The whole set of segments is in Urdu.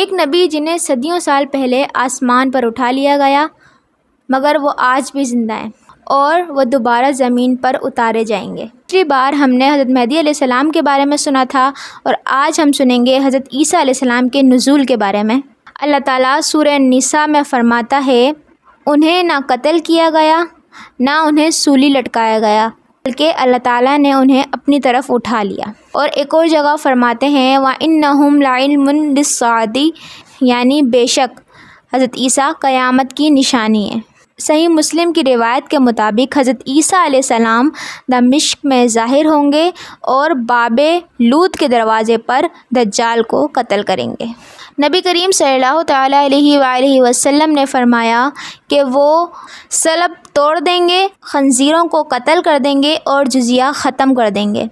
ایک نبی جنہیں صدیوں سال پہلے آسمان پر اٹھا لیا گیا، مگر وہ آج بھی زندہ ہیں اور وہ دوبارہ زمین پر اتارے جائیں گے۔ پچھلی بار ہم نے حضرت مہدی علیہ السلام کے بارے میں سنا تھا، اور آج ہم سنیں گے حضرت عیسیٰ علیہ السلام کے نزول کے بارے میں۔ اللہ تعالیٰ سورہ نساء میں فرماتا ہے، انہیں نہ قتل کیا گیا نہ انہیں سولی لٹکایا گیا، بلکہ اللہ تعالیٰ نے انہیں اپنی طرف اٹھا لیا۔ اور ایک اور جگہ فرماتے ہیں وَإِنَّهُمْ لَعِلْمٌ لِلسَّاعَةِ، یعنی بے شک حضرت عیسیٰ قیامت کی نشانی ہے۔ صحیح مسلم کی روایت کے مطابق حضرت عیسیٰ علیہ السلام دمشق میں ظاہر ہوں گے اور باب لوط کے دروازے پر دجال کو قتل کریں گے۔ نبی کریم صلی اللہ تعالیٰ علیہ وآلہ وسلم نے فرمایا کہ وہ صلب توڑ دیں گے، خنزیروں کو قتل کر دیں گے اور جزیہ ختم کر دیں گے۔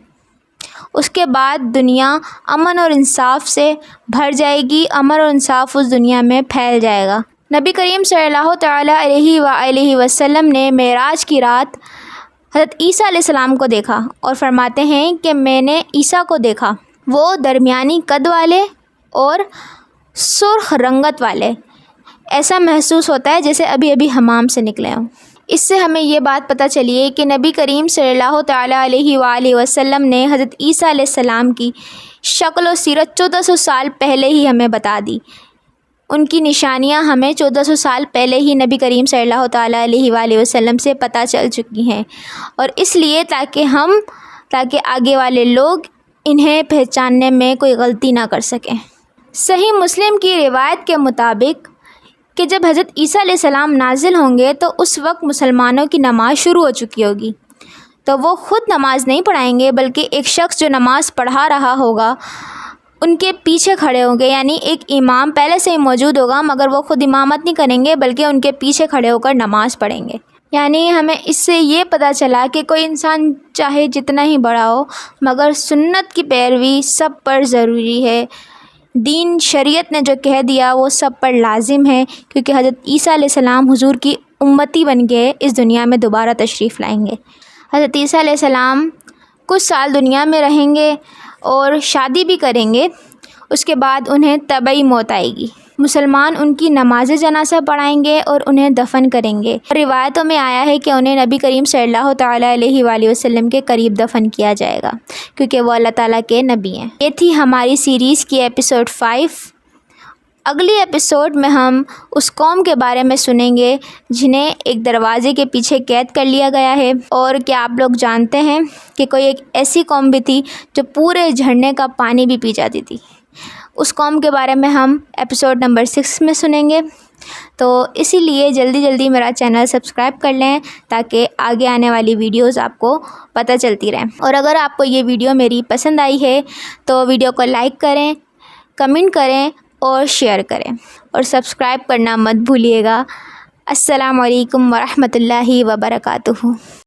اس کے بعد دنیا امن اور انصاف سے بھر جائے گی، امن اور انصاف اس دنیا میں پھیل جائے گا۔ نبی کریم صلی اللہ تعالیٰ علیہ وآلہ وسلم نے معراج کی رات حضرت عیسیٰ علیہ السلام کو دیکھا اور فرماتے ہیں کہ میں نے عیسیٰ کو دیکھا، وہ درمیانی قد والے اور سرخ رنگت والے، ایسا محسوس ہوتا ہے جیسے ابھی ابھی حمام سے نکلے ہوں۔ اس سے ہمیں یہ بات پتہ چلی ہے کہ نبی کریم صلی اللہ تعالیٰ علیہ وآلہ وسلم نے حضرت عیسیٰ علیہ السلام کی شکل و سیرت 1400 سال پہلے ہی ہمیں بتا دی۔ ان کی نشانیاں ہمیں 1400 سال پہلے ہی نبی کریم صلی اللہ تعالیٰ علیہ وآلہ وسلم سے پتہ چل چکی ہیں، اور اس لیے تاکہ آگے والے لوگ انہیں پہچاننے میں کوئی غلطی نہ کر سکیں۔ صحیح مسلم کی روایت کے مطابق کہ جب حضرت عیسیٰ علیہ السلام نازل ہوں گے تو اس وقت مسلمانوں کی نماز شروع ہو چکی ہوگی، تو وہ خود نماز نہیں پڑھائیں گے، بلکہ ایک شخص جو نماز پڑھا رہا ہوگا ان کے پیچھے کھڑے ہوں گے، یعنی ایک امام پہلے سے ہی موجود ہوگا، مگر وہ خود امامت نہیں کریں گے بلکہ ان کے پیچھے کھڑے ہو کر نماز پڑھیں گے۔ یعنی ہمیں اس سے یہ پتہ چلا کہ کوئی انسان چاہے جتنا ہی بڑا ہو، مگر سنت کی پیروی سب پر ضروری ہے۔ دین شریعت نے جو کہہ دیا وہ سب پر لازم ہے، کیونکہ حضرت عیسیٰ علیہ السلام حضور کی امتی بن کے اس دنیا میں دوبارہ تشریف لائیں گے۔ حضرت عیسیٰ علیہ السلام کچھ سال دنیا میں رہیں گے اور شادی بھی کریں گے، اس کے بعد انہیں طبعی موت آئے گی۔ مسلمان ان کی نماز جنازہ پڑھائیں گے اور انہیں دفن کریں گے۔ روایتوں میں آیا ہے کہ انہیں نبی کریم صلی اللہ تعالیٰ علیہ وآلہ وسلم کے قریب دفن کیا جائے گا، کیونکہ وہ اللہ تعالیٰ کے نبی ہیں۔ یہ تھی ہماری سیریز کی ایپیسوڈ 5۔ اگلی ایپیسوڈ میں ہم اس قوم کے بارے میں سنیں گے جنہیں ایک دروازے کے پیچھے قید کر لیا گیا ہے۔ اور کیا آپ لوگ جانتے ہیں کہ کوئی ایک ایسی قوم بھی تھی جو پورے جھرنے کا پانی بھی پی جاتی تھی؟ اس قوم کے بارے میں ہم ایپیسوڈ نمبر 6 میں سنیں گے۔ تو اسی لیے جلدی میرا چینل سبسکرائب کر لیں تاکہ آگے آنے والی ویڈیوز آپ کو پتہ چلتی رہیں۔ اور اگر آپ کو یہ ویڈیو میری پسند آئی ہے تو ویڈیو کو لائک کریں، کمنٹ کریں اور شیئر کریں، اور سبسکرائب کرنا مت بھولیے گا۔ السلام علیکم ورحمۃ اللہ وبرکاتہ۔